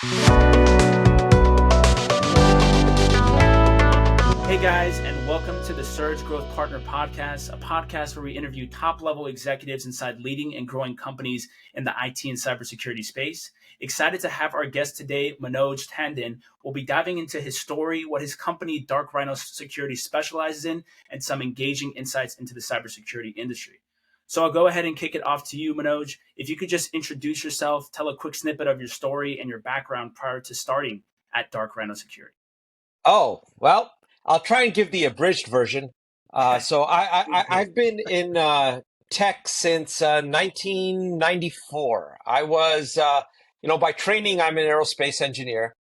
Hey guys, and welcome to the Surge Growth Partner Podcast, a podcast where we interview top-level executives inside leading and growing companies in the IT and cybersecurity space. Excited to have our guest today, Manoj Tandon. We'll be diving into his story, what his company, Dark Rhino Security, specializes in, and some engaging insights into the cybersecurity industry. So I'll go ahead and kick it off to you, Manoj. If you could just introduce yourself, tell a quick snippet of your story and your background prior to starting at Dark Rhino Security. Oh, well, I'll try and give the abridged version. I've been in tech since 1994. I was, by training, I'm an aerospace engineer,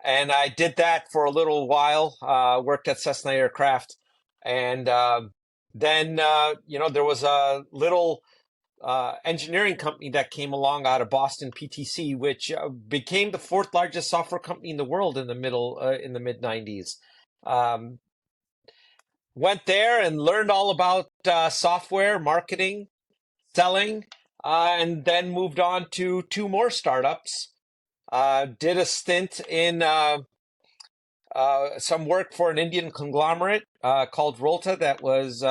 and I did that for a little while. Worked at Cessna Aircraft, and then there was a little engineering company that came along out of Boston, PTC, which became the fourth largest software company in the world in the mid '90s. Went there and learned all about software, marketing, selling, and then moved on to two more startups. Did a stint in some work for an Indian conglomerate called Rolta that was,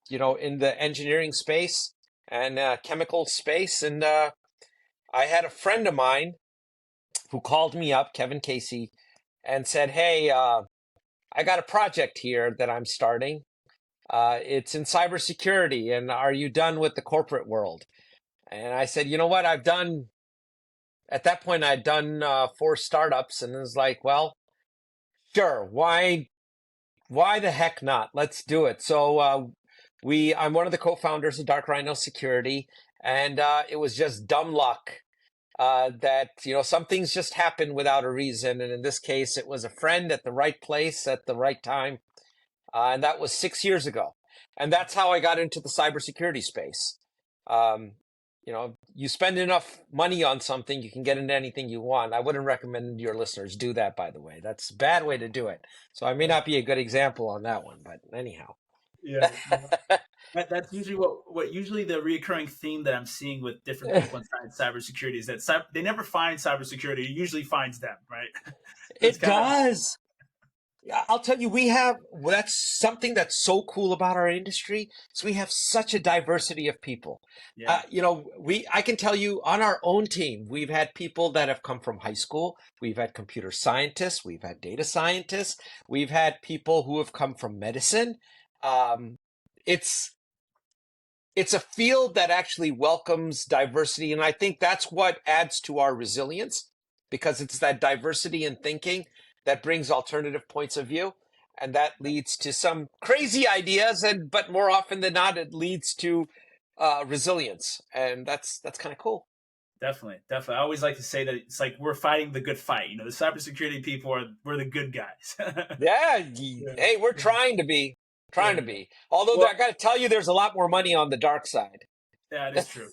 in the engineering space and chemical space. And I had a friend of mine who called me up, Kevin Casey, and said, "Hey, I got a project here that I'm starting. It's in cybersecurity, and are you done with the corporate world?" And I said, "You know what? At that point, I'd done 4 startups, and it was like, well, sure, why the heck not? Let's do it." So I'm one of the co-founders of Dark Rhino Security, and it was just dumb luck that some things just happen without a reason. And in this case, it was a friend at the right place at the right time, and that was 6 years ago. And that's how I got into the cybersecurity space. You spend enough money on something, you can get into anything you want. I wouldn't recommend your listeners do that, by the way. That's a bad way to do it. So I may not be a good example on that one, but anyhow. Yeah. That's usually what usually the recurring theme that I'm seeing with different people inside cybersecurity is that they never find cybersecurity. It usually finds them, right? It does. Yeah, I'll tell you, that's something that's so cool about our industry. So we have such a diversity of people. Yeah. I can tell you on our own team, we've had people that have come from high school. We've had computer scientists. We've had data scientists. We've had people who have come from medicine. It's a field that actually welcomes diversity. And I think that's what adds to our resilience, because it's that diversity in thinking that brings alternative points of view. And that leads to some crazy ideas, but more often than not, it leads to resilience. And that's kind of cool. Definitely. I always like to say that it's like we're fighting the good fight. The cybersecurity people we're the good guys. Yeah. Hey, we're trying to be. To be. Although I got to tell you, there's a lot more money on the dark side. Yeah, that is true.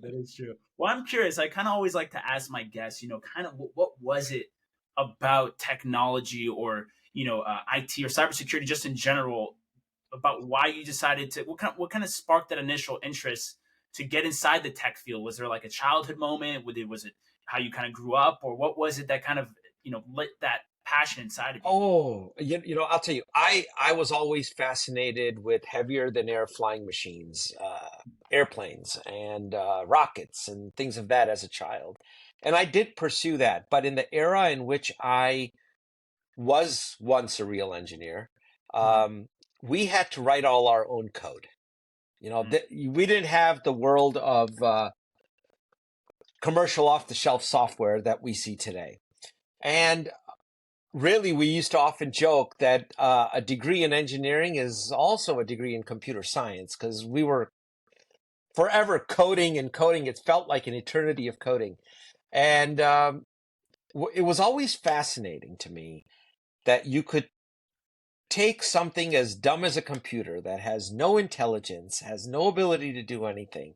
That is true. Well, I'm curious. I kind of always like to ask my guests, kind of what was it about technology or, IT or cybersecurity just in general, about why you decided to, what kind of sparked that initial interest to get inside the tech field? Was there like a childhood moment? Was it how you kind of grew up, or what was it that kind of, lit that passion inside of you? Oh, I'll tell you, I was always fascinated with heavier than air flying machines, airplanes and rockets and things of that as a child. And I did pursue that. But in the era in which I was once a real engineer, we had to write all our own code. We didn't have the world of commercial off-the-shelf software that we see today. And really, we used to often joke that a degree in engineering is also a degree in computer science, because we were forever coding and coding. It felt like an eternity of coding. And it was always fascinating to me that you could take something as dumb as a computer that has no intelligence, has no ability to do anything,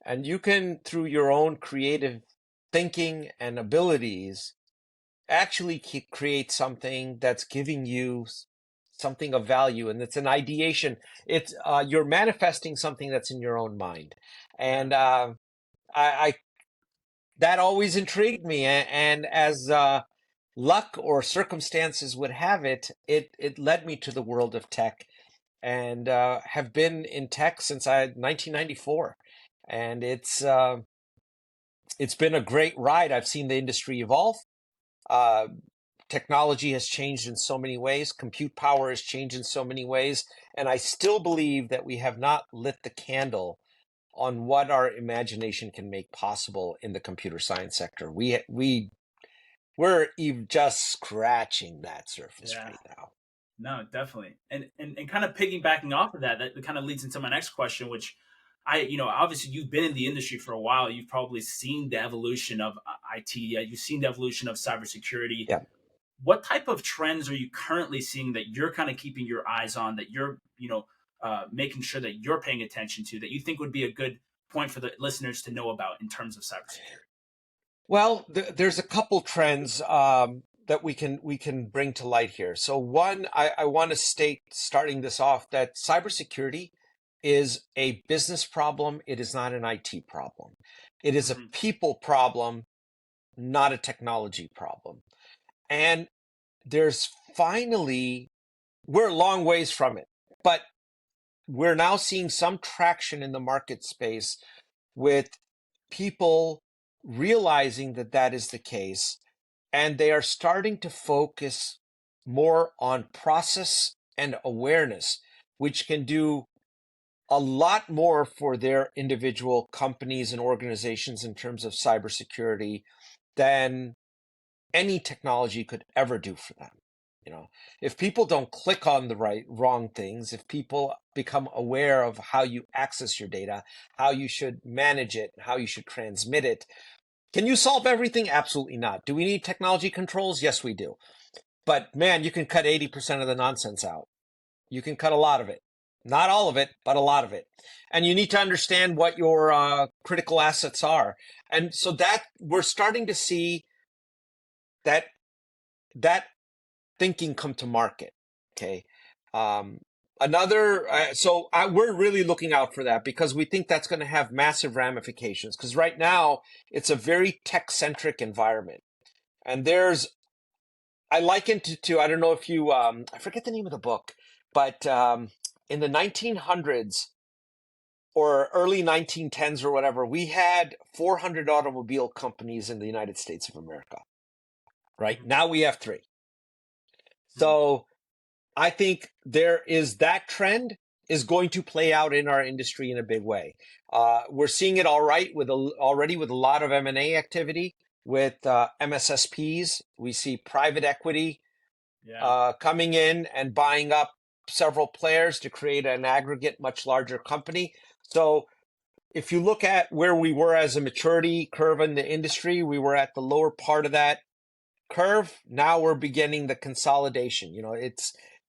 and you can, through your own creative thinking and abilities, actually create something that's giving you something of value. And it's an ideation. It's you're manifesting something that's in your own mind. And I that always intrigued me. And as luck or circumstances would have it, it led me to the world of tech, and have been in tech since 1994. And it's been a great ride. I've seen the industry evolve. Uh, Technology has changed in so many ways. Compute power has changed in so many ways. And I still believe that we have not lit the candle on what our imagination can make possible in the computer science sector. We're just scratching that surface Yeah. right now. No, definitely. And kind of piggybacking off of that, that kind of leads into my next question, which obviously you've been in the industry for a while. You've probably seen the evolution of IT. You've seen the evolution of cybersecurity. Yeah. What type of trends are you currently seeing that you're kind of keeping your eyes on, that you're, making sure that you're paying attention to, that you think would be a good point for the listeners to know about in terms of cybersecurity? Well, there's a couple trends that we can bring to light here. So one, I want to state, starting this off, that cybersecurity is a business problem. It is not an IT problem. It is a Mm-hmm. people problem, not a technology problem. And there's finally, we're a long ways from it, but we're now seeing some traction in the market space with people realizing that that is the case, and they are starting to focus more on process and awareness, which can do a lot more for their individual companies and organizations in terms of cybersecurity than any technology could ever do for them. If people don't click on the wrong things, if people become aware of how you access your data, how you should manage it, how you should transmit it, can you solve everything? Absolutely not. Do we need technology controls? Yes, we do. But man, you can cut 80% of the nonsense out. You can cut a lot of it. Not all of it, but a lot of it. And you need to understand what your critical assets are. And so that we're starting to see that thinking come to market. Okay. We're really looking out for that, because we think that's going to have massive ramifications. Because right now it's a very tech-centric environment, and I liken to I don't know if you I forget the name of the book, but in the 1900s or early 1910s or whatever, we had 400 automobile companies in the United States of America. Right now we have 3. So I think that trend is going to play out in our industry in a big way. We're seeing it already with a lot of M&A activity with MSSPs. We see private equity coming in and buying up several players to create an aggregate, much larger company. So if you look at where we were as a maturity curve in the industry, we were at the lower part of that curve. Now we're beginning the consolidation.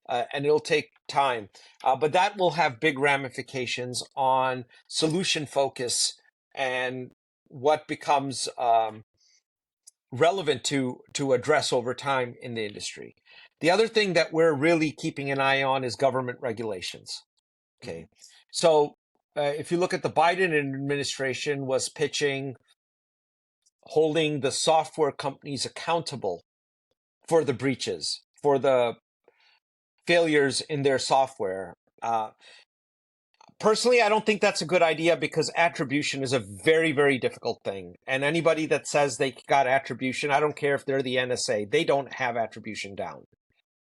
And it'll take time, but that will have big ramifications on solution focus and what becomes relevant to address over time in the industry. The other thing that we're really keeping an eye on is government regulations. Okay, so if you look at the Biden administration was pitching holding the software companies accountable for the breaches, for the failures in their software. Personally, I don't think that's a good idea, because attribution is a very, very difficult thing. And anybody that says they got attribution, I don't care if they're the NSA, they don't have attribution down.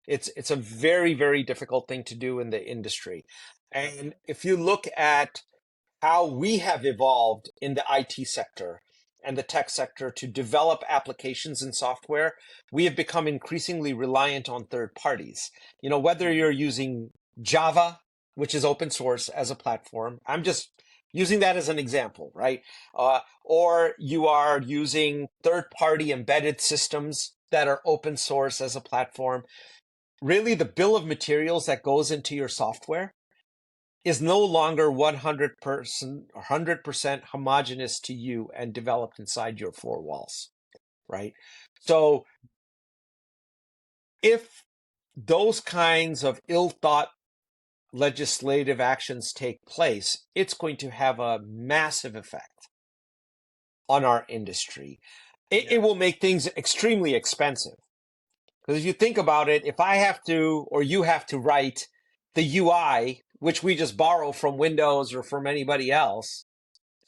It's a very, very difficult thing to do in the industry. And if you look at how we have evolved in the IT sector and the tech sector to develop applications and software, we have become increasingly reliant on third parties. Whether you're using Java, which is open source as a platform, I'm just using that as an example, right? Or you are using third-party embedded systems that are open source as a platform. Really, the bill of materials that goes into your software is no longer 100% homogeneous to you and developed inside your 4 walls, right? So if those kinds of ill-thought legislative actions take place, it's going to have a massive effect on our industry. It, Yeah. it will make things extremely expensive. Because if you think about it, if I have to, or you have to write the UI, which we just borrow from Windows or from anybody else,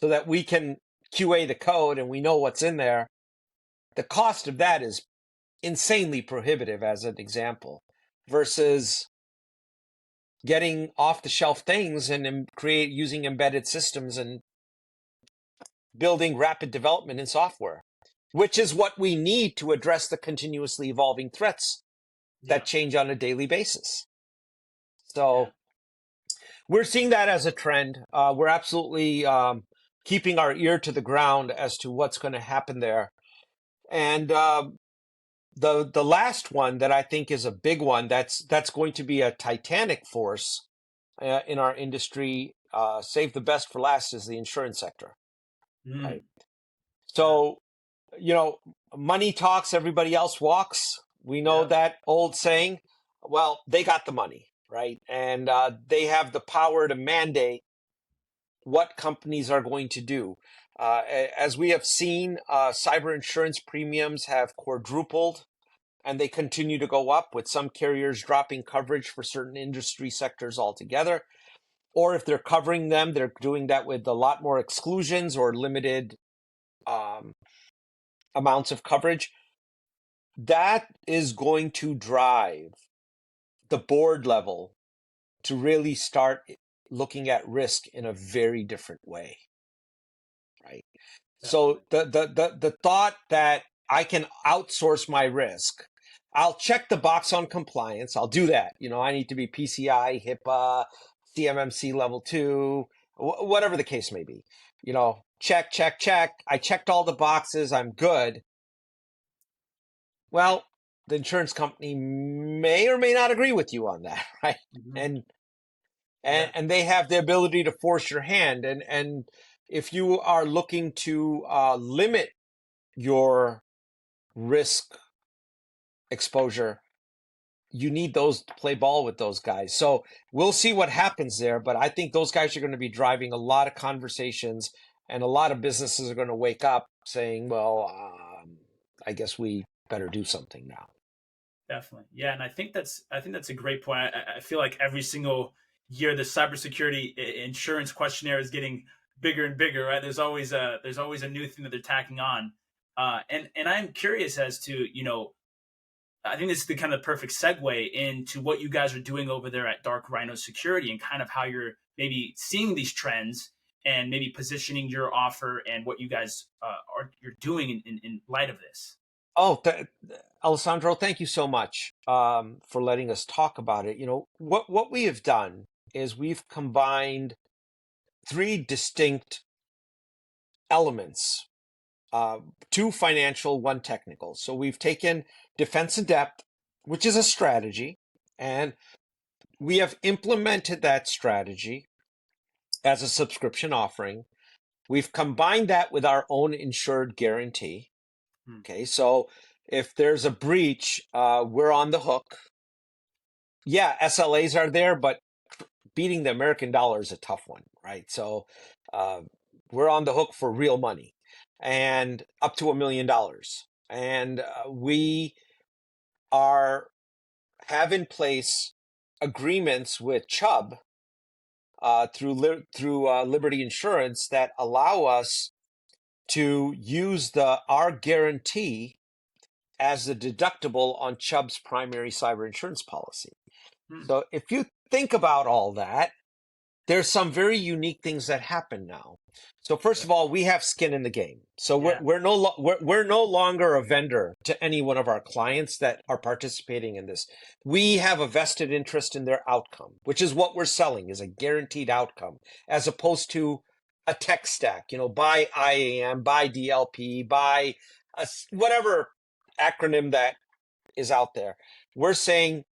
so that we can QA the code and we know what's in there, the cost of that is insanely prohibitive, as an example, versus getting off the shelf things and using embedded systems and building rapid development in software, which is what we need to address the continuously evolving threats Yeah. that change on a daily basis. Yeah. So we're seeing that as a trend. We're absolutely keeping our ear to the ground as to what's going to happen there. And the last one that I think is a big one that's going to be a titanic force in our industry, save the best for last, is the insurance sector, right? Mm. Yeah. So, money talks, everybody else walks. We know Yeah. that old saying. Well, they got the money, right? And they have the power to mandate what companies are going to do. As we have seen, cyber insurance premiums have quadrupled and they continue to go up, with some carriers dropping coverage for certain industry sectors altogether. Or if they're covering them, they're doing that with a lot more exclusions or limited amounts of coverage. That is going to drive the board level to really start looking at risk in a very different way, right? So Definitely. the thought that I can outsource my risk, I'll check the box on compliance. I'll do that. I need to be PCI, HIPAA, CMMC level 2, whatever the case may be. Check, check, check. I checked all the boxes. I'm good. Well, the insurance company may or may not agree with you on that, right? Hmm. And and, Yeah. and they have the ability to force your hand. And if you are looking to limit your risk exposure, you need those to play ball with those guys. So we'll see what happens there. But I think those guys are going to be driving a lot of conversations, and a lot of businesses are going to wake up saying, well, I guess we better do something now. Definitely. Yeah. And I think that's a great point. I feel like every single year the cybersecurity insurance questionnaire is getting bigger and bigger, right? There's always a new thing that they're tacking on. And I'm curious as to, I think this is the kind of perfect segue into what you guys are doing over there at Dark Rhino Security, and kind of how you're maybe seeing these trends and maybe positioning your offer and what you guys you're doing in light of this. Oh, Alessandro, thank you so much for letting us talk about it. What we have done is we've combined three distinct elements, uh, two financial, one technical. So we've taken defense in depth, which is a strategy, and we have implemented that strategy as a subscription offering. We've combined that with our own insured guarantee. Hmm. Okay, so if there's a breach, we're on the hook. Yeah, SLAs are there, but beating the American dollar is a tough one, right? So uh, we're on the hook for real money, and up to $1 million. And we are have in place agreements with Chubb through Liberty Insurance that allow us to use our guarantee as the deductible on Chubb's primary cyber insurance policy. Hmm. So if you think about all that, there's some very unique things that happen now. So first of all, we have skin in the game. So we're Yeah. we're no longer a vendor to any one of our clients that are participating in this. We have a vested interest in their outcome, which is what we're selling, is a guaranteed outcome, as opposed to a tech stack. Buy IAM, buy DLP, buy whatever acronym that is out there. We're saying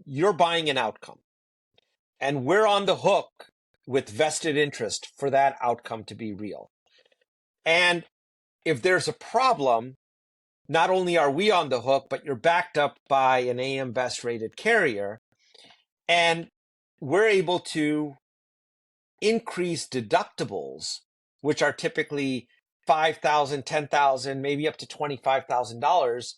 you're buying an outcome, and we're on the hook with vested interest for that outcome to be real. And if there's a problem, not only are we on the hook, but you're backed up by an AM Best rated carrier, and we're able to increase deductibles, which are typically $5,000, $10,000, maybe up to $25,000,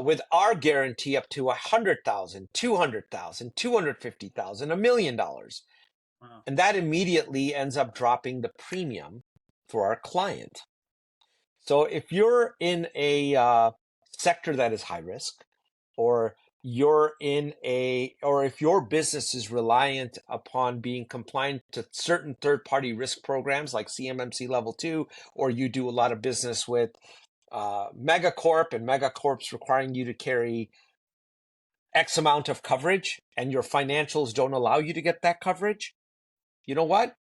with our guarantee up to $100,000, $200,000, $250,000, $1 million. Wow. And that immediately ends up dropping the premium for our client. So if you're in a sector that is high risk, or or if your business is reliant upon being compliant to certain third-party risk programs like CMMC Level 2, or you do a lot of business with megacorp, and megacorps requiring you to carry X amount of coverage, and your financials don't allow you to get that coverage, you know what?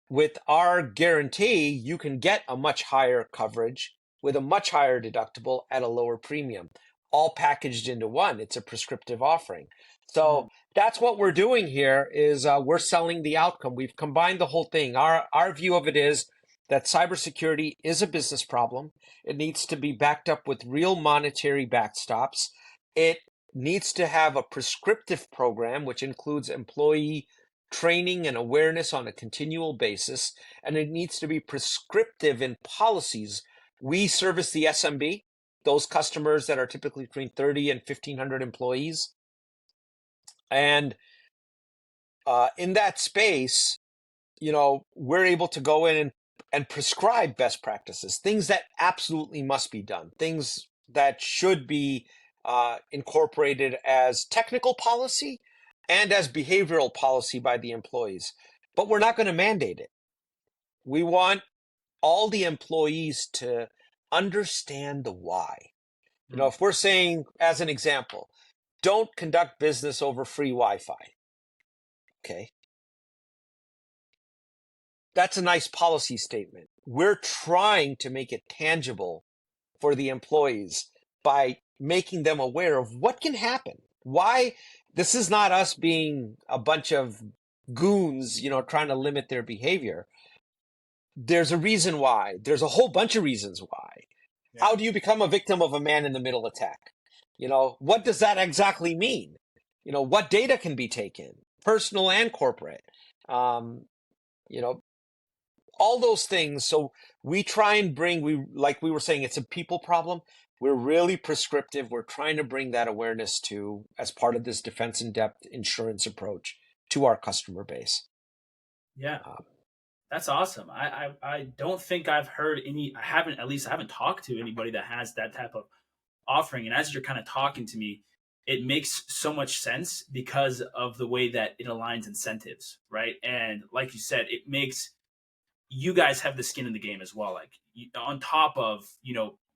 With our guarantee, you can get a much higher coverage with a much higher deductible at a lower premium, all packaged into one. It's a prescriptive offering. So that's what we're doing here is we're selling the outcome. We've combined the whole thing. Our view of it is that cybersecurity is a business problem. It needs to be backed up with real monetary backstops. It needs to have a prescriptive program, which includes employee training and awareness on a continual basis, and it needs to be prescriptive in policies. We service the SMB, those customers that are typically between 30 and 1,500 employees. And in that space, we're able to go in and prescribe best practices, things that absolutely must be done, things that should be incorporated as technical policy and as behavioral policy by the employees. But we're not going to mandate it. We want all the employees to understand the why. If we're saying, as an example, don't conduct business over free Wi-Fi. Okay. That's a nice policy statement. We're trying to make it tangible for the employees by making them aware of what can happen. Why? This is not us being a bunch of goons, trying to limit their behavior. There's a reason why. There's a whole bunch of reasons why. Yeah. How do you become a victim of a man-in-the-middle attack? What does that exactly mean? What data can be taken, personal and corporate? All those things. So we try and like we were saying, it's a people problem. We're really prescriptive. We're trying to bring that awareness as part of this defense in depth insurance approach to our customer base. Yeah. That's awesome. I don't think I've heard I haven't talked to anybody that has that type of offering. And as you're kind of talking to me, it makes so much sense because of the way that it aligns incentives, right? And like you said, it makes you guys have the skin in the game as well. Like on top of,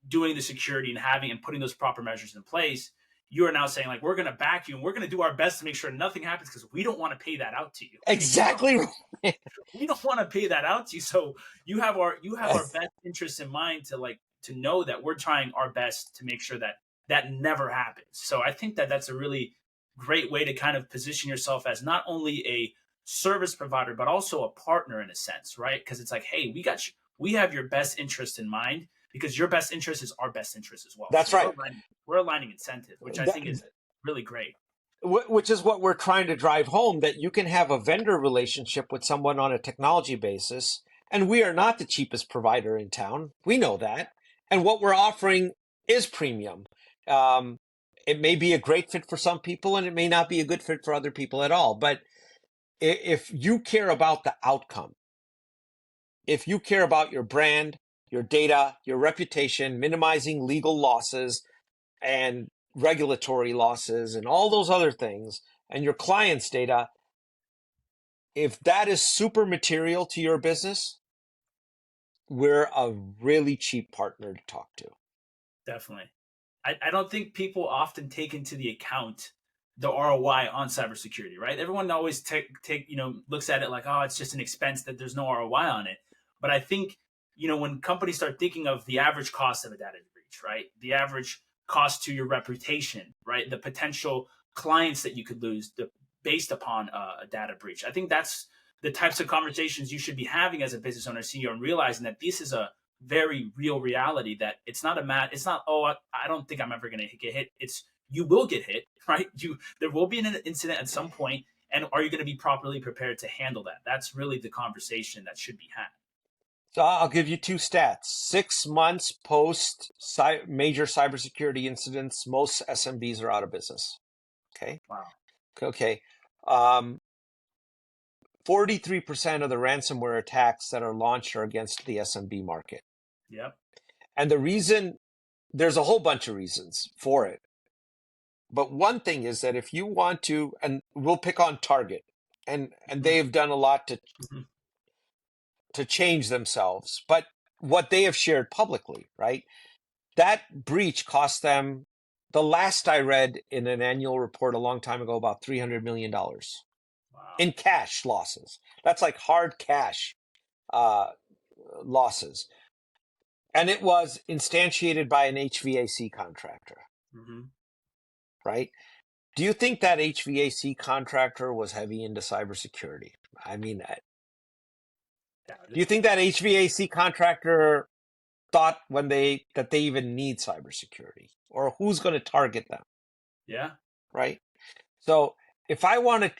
doing the security and having and putting those proper measures in place, you are now saying like, we're going to back you and we're going to do our best to make sure nothing happens because we don't want to pay that out to you. Exactly. We don't want to pay that out to you. So you have our best interests in mind to know that we're trying our best to make sure that that never happens. So I think that that's a really great way to kind of position yourself as not only a service provider, but also a partner in a sense, right? Because it's like, hey, we have your best interest in mind because your best interest is our best interest as well. That's so right. We're aligning incentives, which I think is really great. Which is what we're trying to drive home, that you can have a vendor relationship with someone on a technology basis. And we are not the cheapest provider in town. We know that. And what we're offering is premium. It may be a great fit for some people and it may not be a good fit for other people at all. But if you care about the outcome, if you care about your brand, your data, your reputation, minimizing legal losses and regulatory losses and all those other things, and your client's data, if that is super material to your business, we're a really cheap partner to talk to. Definitely. I don't think people often take into the account the ROI on cybersecurity, right? Everyone always looks at it like, oh, it's just an expense that there's no ROI on it. But I think, when companies start thinking of the average cost of a data breach, right? The average cost to your reputation, right? The potential clients that you could lose based upon a data breach. I think that's the types of conversations you should be having as a business owner, CEO, and realizing that this is a very real reality, that it's not oh, I don't think I'm ever going to get hit. It's you will get hit, right? There will be an incident at some point, and are you going to be properly prepared to handle that? That's really the conversation that should be had. So I'll give you two stats. 6 months post major cybersecurity incidents, most SMBs are out of business. Okay. Wow. Okay. Um, 43% of the ransomware attacks that are launched are against the SMB market. Yep. And the reason, there's a whole bunch of reasons for it. But one thing is that if you want to, and we'll pick on Target, and they've done a lot Mhm. to change themselves, but what they have shared publicly, right? That breach cost them, the last I read in an annual report a long time ago, about $300 million Wow. in cash losses. That's like hard cash uh, losses. And it was instantiated by an HVAC contractor, Mm-hmm. right? Do you think that HVAC contractor was heavy into cybersecurity? I mean, Doubt do it. you think that HVAC contractor thought that they even need cybersecurity, or who's going to target them, Yeah. right? So if I want to,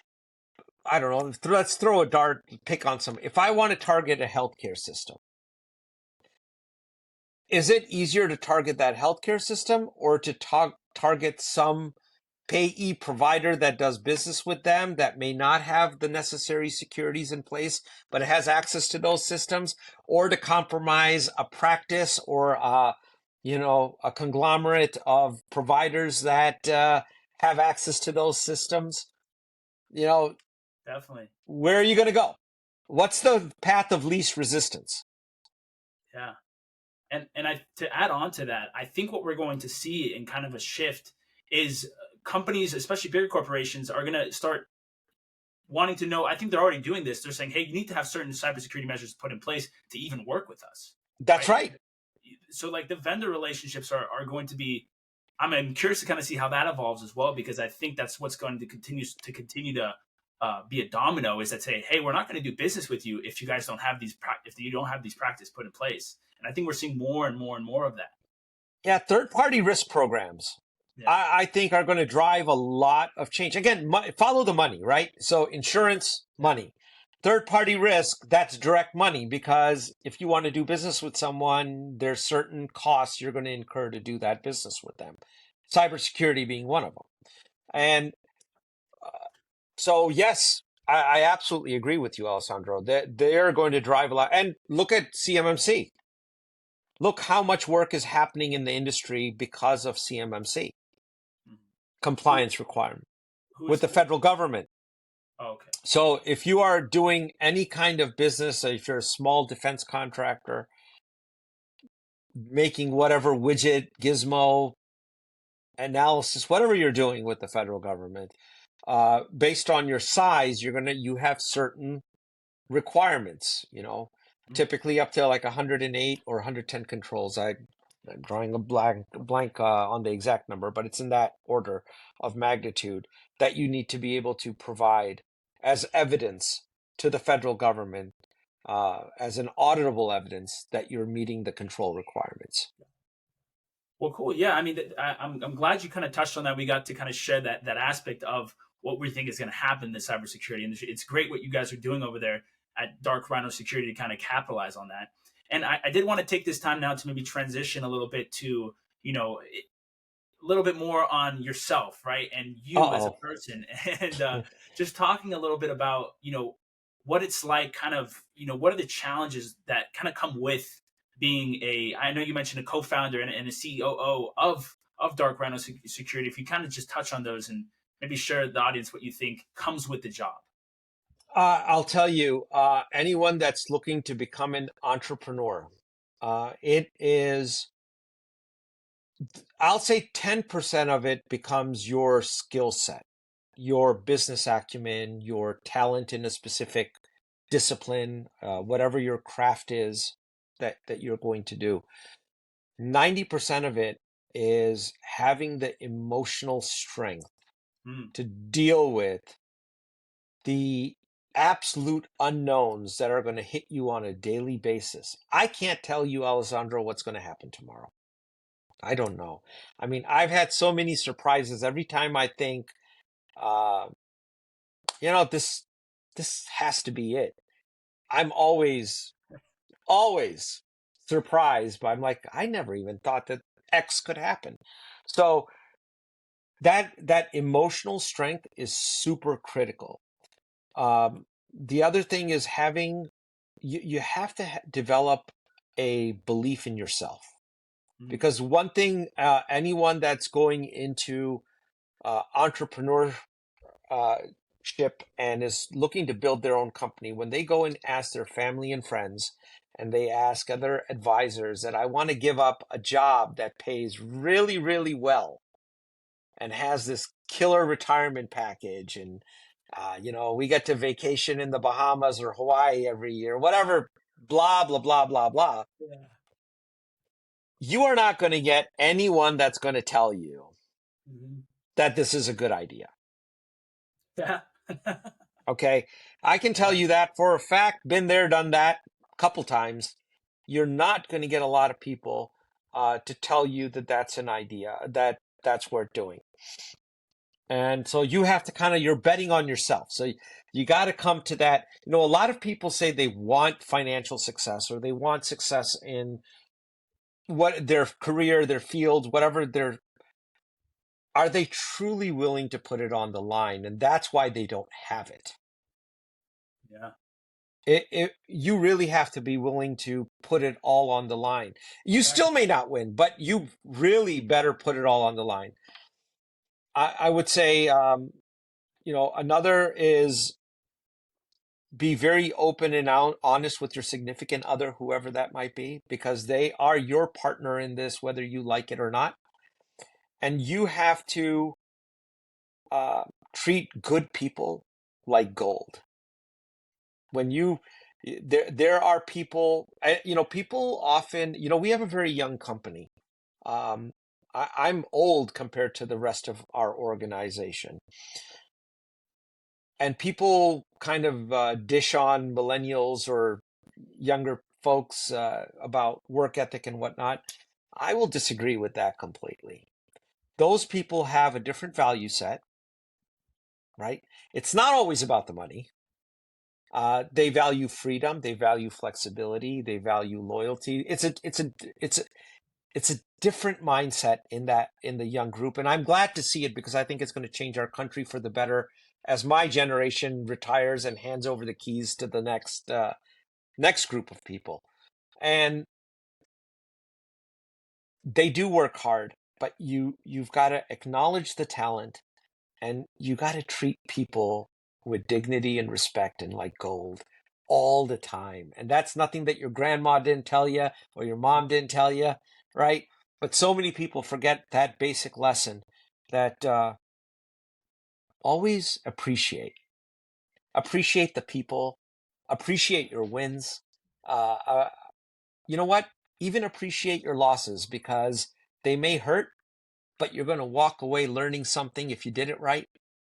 I don't know, let's throw a dart, pick on some. If I want to target a healthcare system, is it easier to target that healthcare system or to target some payee provider that does business with them that may not have the necessary securities in place, but has access to those systems, or to compromise a practice or a conglomerate of providers that have access to those systems? You know, Definitely. where are you going to go? What's the path of least resistance? Yeah. And I to add on to that, I think what we're going to see in kind of a shift is companies, especially bigger corporations, are going to start wanting to know. I think they're already doing this. They're saying, "Hey, you need to have certain cybersecurity measures put in place to even work with us." That's Right? right. So like the vendor relationships are going to be. I'm curious to kind of see how that evolves as well, because I think that's what's going to continue to be a domino, is that say, hey, we're not going to do business with you if you guys don't have if you don't have these practices put in place. And I think we're seeing more and more and more of that. Yeah, third-party risk programs, Yeah. I think, are going to drive a lot of change. Again, follow the money, right? So insurance, Yeah. money. Third-party risk, that's direct money, because if you want to do business with someone, there's certain costs you're going to incur to do that business with them. Cybersecurity being one of them. And so, yes, I absolutely agree with you, Alessandro. They're going to drive a lot. And look at CMMC. Look how much work is happening in the industry because of CMMC Mhm. Who compliance requirement who with is the federal government. oh, okay. So if you are doing any kind of business, if you're a small defense contractor, making whatever widget, gizmo, analysis, whatever you're doing with the federal government, based on your size, you have certain requirements, Mhm. typically up to like 108 or 110 controls. I'm drawing a blank on the exact number, but it's in that order of magnitude that you need to be able to provide as evidence to the federal government, as an auditable evidence that you're meeting the control requirements. Well, cool. Yeah, I mean, I'm glad you kind of touched on that. We got to kind of share that aspect of what we think is going to happen in the cybersecurity industry. It's great what you guys are doing over there at Dark Rhino Security to kind of capitalize on that. And I did want to take this time now to maybe transition a little bit to a little bit more on yourself, right, and you as a Uh-oh. person, and just talking a little bit about what it's like, kind of what are the challenges that kind of come with being a. I know you mentioned a co-founder and a COO of Dark Rhino Security. If you kind of just touch on those and maybe share with the audience what you think comes with the job. I'll tell you, anyone that's looking to become an entrepreneur, it is, I'll say 10% of it becomes your skill set, your business acumen, your talent in a specific discipline, whatever your craft is that you're going to do. 90% of it is having the emotional strength Mm, to deal with the absolute unknowns that are going to hit you on a daily basis. I can't tell you, Alessandro, what's going to happen tomorrow. I don't know. I mean, I've had so many surprises every time I think, uh, this has to be it. I'm always always surprised by, I'm like, I never even thought that X could happen. So that emotional strength is super critical. The other thing is you have to develop a belief in yourself. Because one thing, anyone that's going into entrepreneurship and is looking to build their own company, when they go and ask their family and friends, and they ask other advisors that I want to give up a job that pays really, really well and has this killer retirement package, and we get to vacation in the Bahamas or Hawaii every year, whatever, blah, blah, blah, blah, blah. Yeah. You are not going to get anyone that's going to tell you that this is a good idea. Yeah. Okay. I can tell you that for a fact, been there, done that a couple times. You're not going to get a lot of people to tell you that that's an idea, that's worth doing. And so you have to you're betting on yourself. So you got to come to that. A lot of people say they want financial success, or they want success in what their career, their field, whatever are they truly willing to put it on the line? And that's why they don't have it. Yeah. You really have to be willing to put it all on the line. You still may not win, but you really better put it all on the line. I would say, another is be very open and honest with your significant other, whoever that might be, because they are your partner in this, whether you like it or not. And you have to treat good people like gold. There are people, people often, we have a very young company. I'm old compared to the rest of our organization. And people kind of dish on millennials or younger folks about work ethic and whatnot. I will disagree with that completely. Those people have a different value set, right? It's not always about the money. They value freedom. They value flexibility. They value loyalty. It's a different mindset in the young group, and I'm glad to see it, because I think it's going to change our country for the better as my generation retires and hands over the keys to the next group of people. And they do work hard, but you've got to acknowledge the talent, and you got to treat people with dignity and respect and like gold all the time. And that's nothing that your grandma didn't tell you or your mom didn't tell you, right? But so many people forget that basic lesson, that always appreciate the people, appreciate your wins. You know what? Even appreciate your losses, because they may hurt, but you're going to walk away learning something, if you did it right,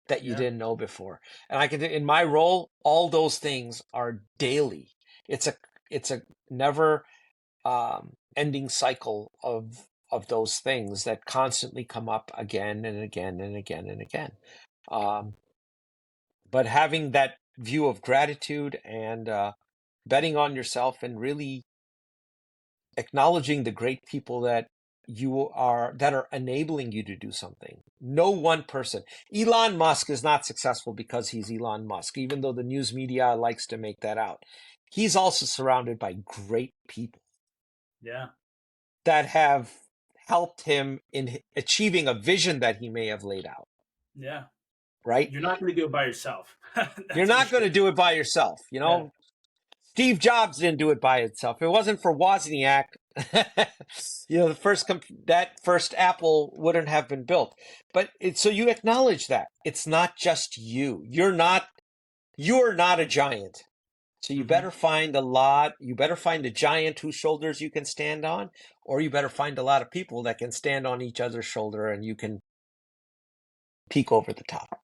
that you didn't know before. And in my role, all those things are daily. It's a never ending cycle of those things that constantly come up again and again and again and again. But having that view of gratitude and betting on yourself, and really acknowledging the great people that are enabling you to do something. No one person. Elon Musk is not successful because he's Elon Musk, even though the news media likes to make that out. He's also surrounded by great people. Yeah. That have helped him in achieving a vision that he may have laid out. Yeah. Right? You're not going to do it by yourself. You're not going to do it by yourself. Yeah. Steve Jobs didn't do it by itself. It wasn't for Wozniak, that first Apple wouldn't have been built. But so you acknowledge that it's not just you. You're not a giant. So you better find you better find a giant whose shoulders you can stand on, or you better find a lot of people that can stand on each other's shoulder, and you can peek over the top.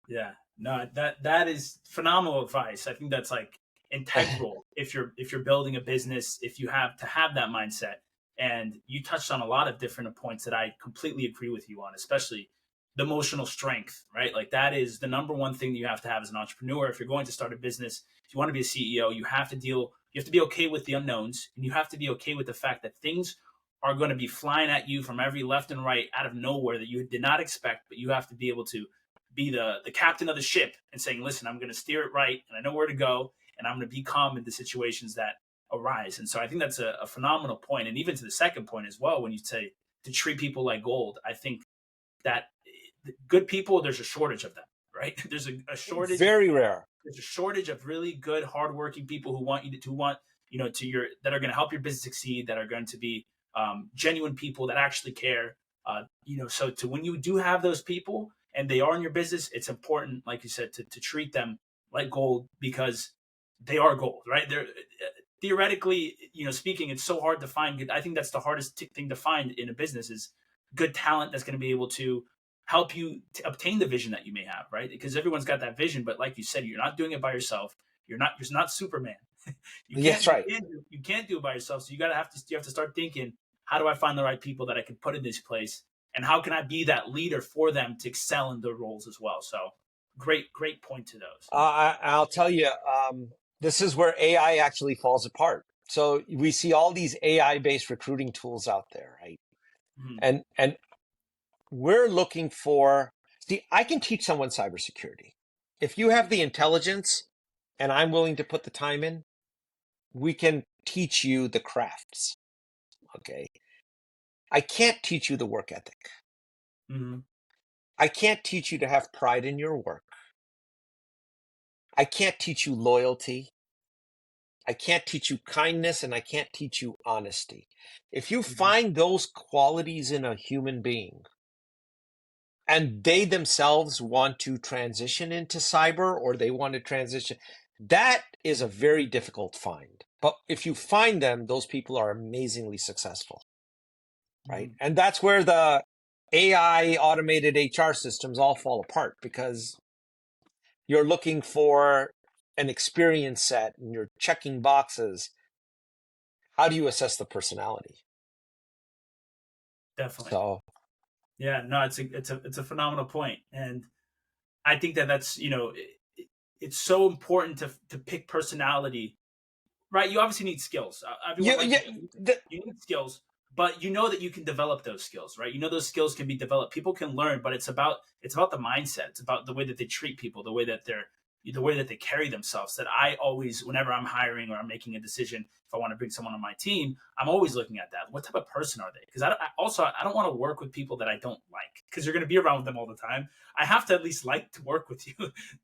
Yeah. No, that is phenomenal advice. I think that's like integral if you're building a business, if you have to have that mindset. And you touched on a lot of different points that I completely agree with you on, especially the emotional strength, right? Like that is the number one thing that you have to have as an entrepreneur. If you're going to start a business, if you want to be a CEO, you have to deal You have to be okay with the unknowns, and you have to be okay with the fact that things are going to be flying at you from every left and right out of nowhere that you did not expect. But you have to be able to be the captain of the ship and saying, "Listen, I'm going to steer it right, and I know where to go, and I'm going to be calm in the situations that arise." And so I think that's a phenomenal point. And even to the second point as well, when you say to treat people like gold, I think that good people, there's a shortage of them, right? There's a shortage. Very rare. There's a shortage of really good, hardworking people who want you to want to your that are going to help your business succeed, that are going to be genuine people that actually care. So to when you do have those people and they are in your business, it's important, like you said, to treat them like gold because they are gold, right? They're theoretically, speaking, it's so hard to find good. I think that's the hardest thing to find in a business is good talent that's going to be able to help you to obtain the vision that you may have, right? Because everyone's got that vision, but like you said, you're not doing it by yourself. You're not Superman. you can't Yes, right. you can't do it by yourself. So you have to start thinking, how do I find the right people that I can put in this place, and how can I be that leader for them to excel in their roles as well? So great point to those. I'll tell you, this is where AI actually falls apart. So we see all these AI-based recruiting tools out there, right? Mm-hmm. And we're looking for, see, I can teach someone cybersecurity. If you have the intelligence and I'm willing to put the time in, we can teach you the crafts. Okay. I can't teach you the work ethic. Mm-hmm. I can't teach you to have pride in your work. I can't teach you loyalty. I can't teach you kindness, and I can't teach you honesty. If you find those qualities in a human being and they themselves want to transition into cyber or they want to transition, that is a very difficult find. But if you find them, those people are amazingly successful, right? Mm-hmm. And that's where the AI automated HR systems all fall apart because you're looking for an experience set and you're checking boxes. How do you assess the personality? Definitely. So Yeah, no, it's a phenomenal point, and I think that's it's so important to pick personality, right? You obviously need skills. Everyone, like yeah, you need skills, but you know that you can develop those skills, right? You know those skills can be developed. People can learn, but it's about the mindset. It's about the way that they treat people, the way that they carry themselves. That I always, whenever I'm hiring or I'm making a decision, if I want to bring someone on my team, I'm always looking at that. What type of person are they? Because I don't want to work with people that I don't like because you're going to be around with them all the time. I have to at least like to work with you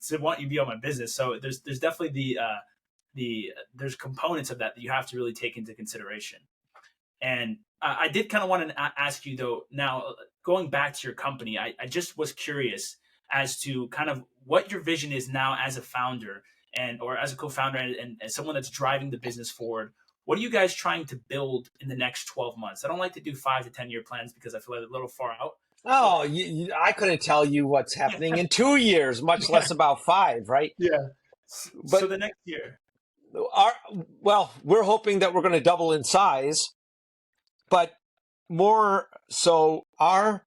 to want you to be on my business. So there's definitely there's components of that you have to really take into consideration. And I did kind of want to ask you though. Now, going back to your company, I just was curious as to kind of what your vision is now as a founder and or as a co-founder and as someone that's driving the business forward. What are you guys trying to build in the next 12 months? I don't like to do 5 to 10 year plans because I feel like a little far out. But oh, I couldn't tell you what's happening in 2 years, much yeah, less about five, right? yeah. So But the next year. our, well, we're hoping that we're going to double in size, but more so our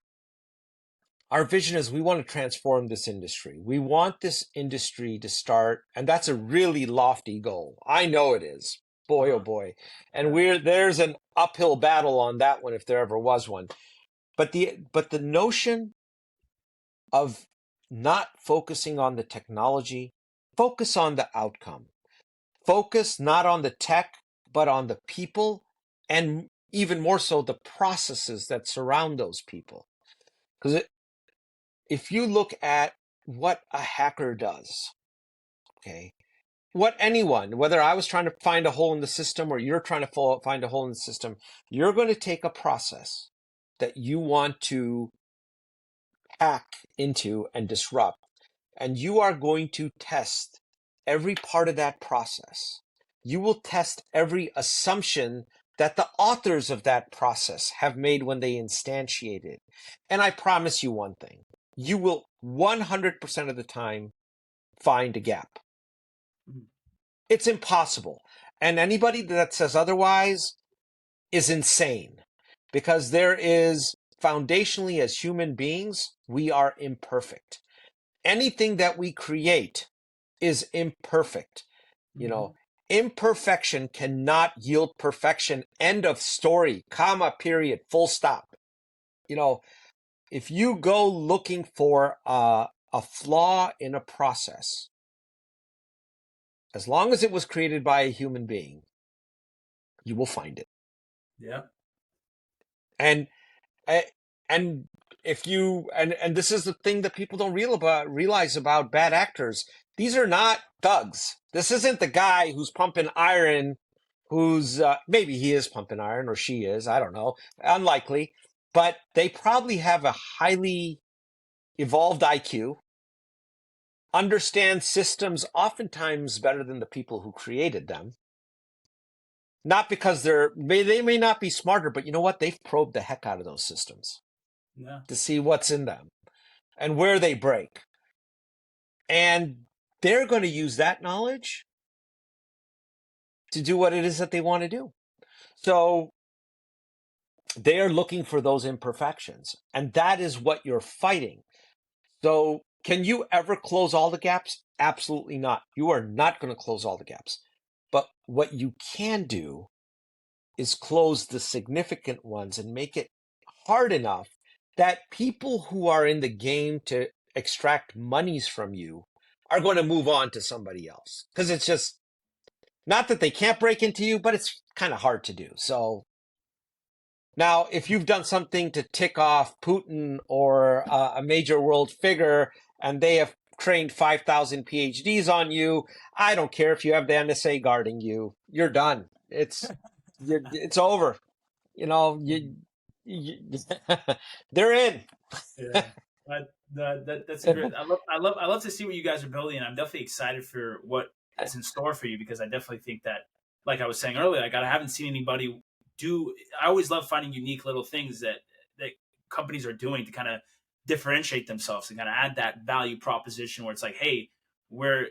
vision is we want to transform this industry. We want this industry to start, and that's a really lofty goal. I know it is. Boy, oh Uh-huh. boy. And Yeah. there's an uphill battle on that one if there ever was one. But the notion of not focusing on the technology, focus on the outcome. Focus not on the tech, but on the people, and even more so the processes that surround those people. Because if you look at what a hacker does, okay, what anyone, whether I was trying to find a hole in the system or you're trying to find a hole in the system, you're going to take a process that you want to hack into and disrupt, and you are going to test every part of that process. You will test every assumption that the authors of that process have made when they instantiate it. And I promise you one thing, you will 100% of the time find a gap. Mhm. It's impossible. And anybody that says otherwise is insane because there is foundationally as human beings, we are imperfect. Anything that we create is imperfect. You know, Mhm. Imperfection cannot yield perfection. End of story, comma, period, full stop. If you go looking for a flaw in a process, as long as it was created by a human being, you will find it. Yeah. And and if you and this is the thing that people don't realize about bad actors. These are not thugs. This isn't the guy who's pumping iron, who's maybe he is pumping iron or she is, I don't know, unlikely, but they probably have a highly evolved IQ, understand systems oftentimes better than the people who created them. Not because they may not be smarter, but you know what? They've probed the heck out of those systems to see what's in them and where they break. And they're going to use that knowledge to do what it is that they want to do. So they are looking for those imperfections, and that is what you're fighting. So can you ever close all the gaps? Absolutely not. You are not going to close all the gaps. But what you can do is close the significant ones and make it hard enough that people who are in the game to extract monies from you are going to move on to somebody else. Because it's just not that they can't break into you, but it's kind of hard to do. So now, if you've done something to tick off Putin or a major world figure and they have trained 5,000 PhDs on you, I don't care if you have the NSA guarding you. You're done. It's over. They're in. Yeah. That's a great. I love to see what you guys are building. And I'm definitely excited for what is in store for you, because I definitely think that, like I was saying earlier, I haven't seen anybody do. I always love finding unique little things that companies are doing to kind of differentiate themselves and kind of add that value proposition where it's like, hey, we're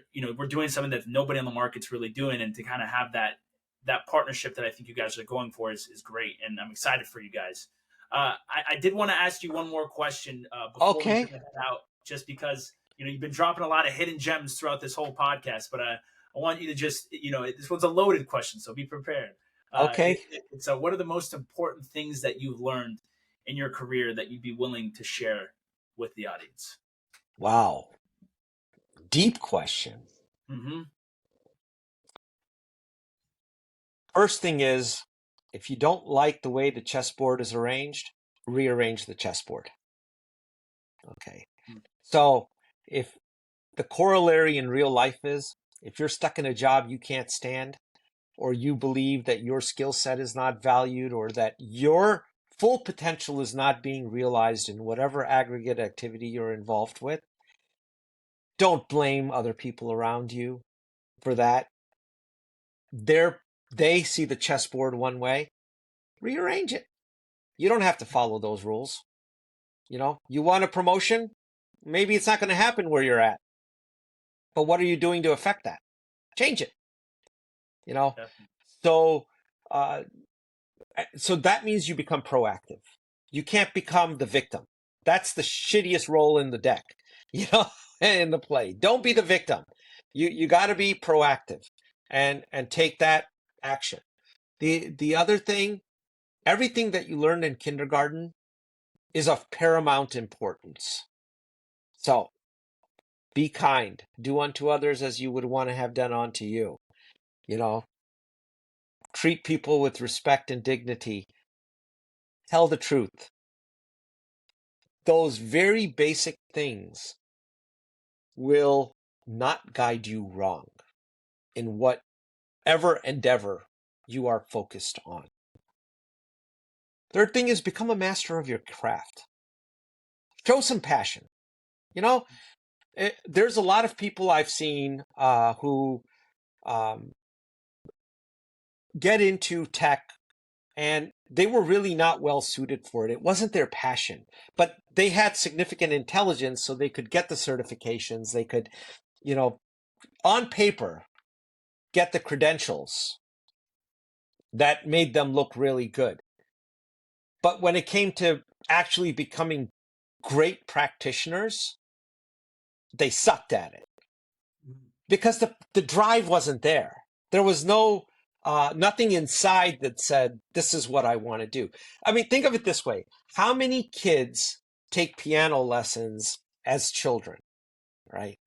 doing something that nobody on the market's really doing, and to kind of have that partnership that I think you guys are going for is great, and I'm excited for you guys. I did want to ask you one more question before we head out, just because you've been dropping a lot of hidden gems throughout this whole podcast, but I want you to just this one's a loaded question, so be prepared. Okay. So, what are the most important things that you've learned in your career that you'd be willing to share with the audience? Wow, deep question. Mm-hmm. First thing is, if you don't like the way the chessboard is arranged, rearrange the chessboard. Okay. So if the corollary in real life is, if you're stuck in a job you can't stand, or you believe that your skill set is not valued, or that your full potential is not being realized in whatever aggregate activity you're involved with, don't blame other people around you for that. They see the chessboard one way. Rearrange it. You don't have to follow those rules. You want a promotion? Maybe it's not going to happen where you're at. But what are you doing to affect that? Change it. So that means you become proactive. You can't become the victim. That's the shittiest role in the deck, in the play. Don't be the victim. You got to be proactive and take that action. The other thing, everything that you learned in kindergarten is of paramount importance. So be kind. Do unto others as you would want to have done unto you. Treat people with respect and dignity. Tell the truth. Those very basic things will not guide you wrong in whatever endeavor you are focused on. Third thing is, become a master of your craft. Show some passion. There's a lot of people I've seen who get into tech, and they were really not well suited for it. It wasn't their passion, but they had significant intelligence, so they could get the certifications. They could, on paper, get the credentials that made them look really good. But when it came to actually becoming great practitioners, they sucked at it because the drive wasn't there. There was no nothing inside that said, this is what I want to do. I mean, think of it this way. How many kids take piano lessons as children, right?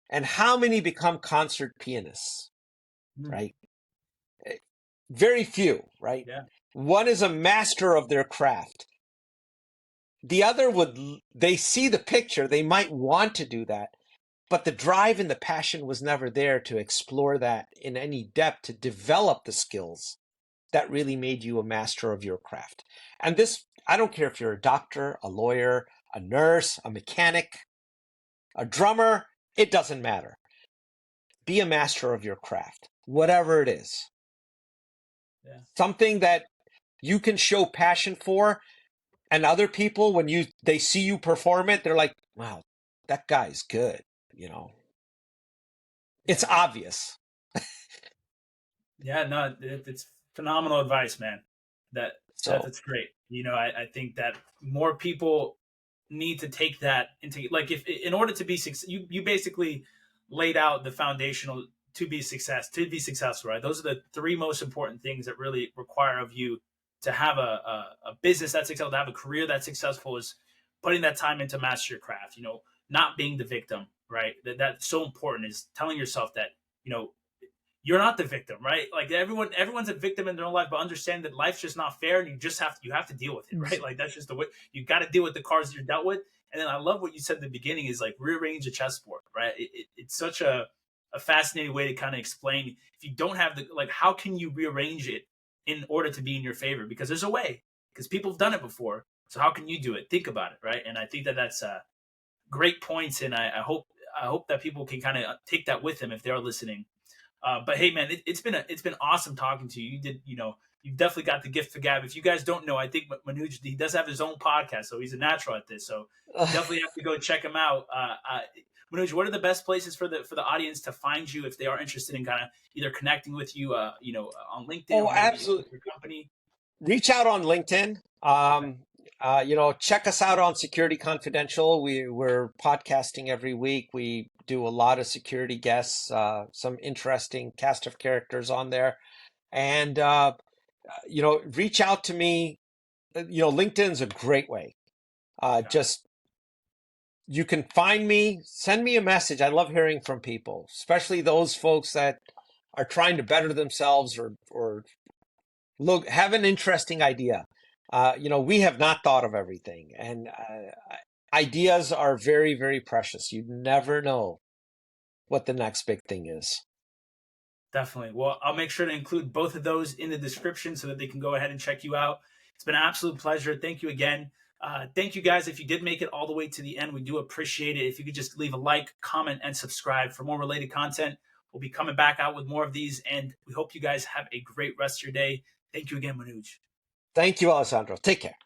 And how many become concert pianists, right? Very few, right? Yeah. One is a master of their craft. The other they see the picture, they might want to do that, but the drive and the passion was never there to explore that in any depth, to develop the skills that really made you a master of your craft. And this, I don't care if you're a doctor, a lawyer, a nurse, a mechanic, a drummer, it doesn't matter. Be a master of your craft, whatever it is. Yeah. Something that you can show passion for, and other people, when they see you perform it, they're like, wow, that guy's good, It's obvious. Yeah, no, it's phenomenal advice, man. That's great. I think that more people need to take that into, like, if in order to be you basically laid out the foundational to be successful, right? Those are the three most important things that really require of you to have a business that's successful, to have a career that's successful, is putting that time into master your craft. Not being the victim, right? That's so important, is telling yourself that you know you're not the victim, right? Like everyone's a victim in their own life, but understand that life's just not fair, and you have to deal with it, right? Like that's just the way you got to deal with the cards you're dealt with. And then I love what you said at the beginning, is like rearrange a chessboard, right? It's such a fascinating way to kind of explain, if you don't have how can you rearrange it in order to be in your favor? Because there's a way, because people have done it before. So how can you do it? Think about it, right? And I think that that's great points, and I hope that people can kind of take that with them if they're listening. But hey, man, it's been awesome talking to you. You've definitely got the gift for gab. If you guys don't know, I think Manoj, he does have his own podcast, so he's a natural at this. So definitely have to go check him out. Manoj, what are the best places for the audience to find you if they are interested in kind of either connecting with you, on LinkedIn, Oh, or maybe absolutely. with your company? Reach out on LinkedIn. Check us out on Security Confidential. We're podcasting every week. We do a lot of security guests, some interesting cast of characters on there. And, reach out to me. LinkedIn's a great way. You can find me, send me a message. I love hearing from people, especially those folks that are trying to better themselves or have an interesting idea. We have not thought of everything, and ideas are very, very precious. You never know what the next big thing is. Definitely. Well, I'll make sure to include both of those in the description so that they can go ahead and check you out. It's been an absolute pleasure. Thank you again. Thank you guys. If you did make it all the way to the end, we do appreciate it. If you could just leave a like, comment, and subscribe for more related content. We'll be coming back out with more of these, and we hope you guys have a great rest of your day. Thank you again, Manoj. Thank you, Alessandro. Take care.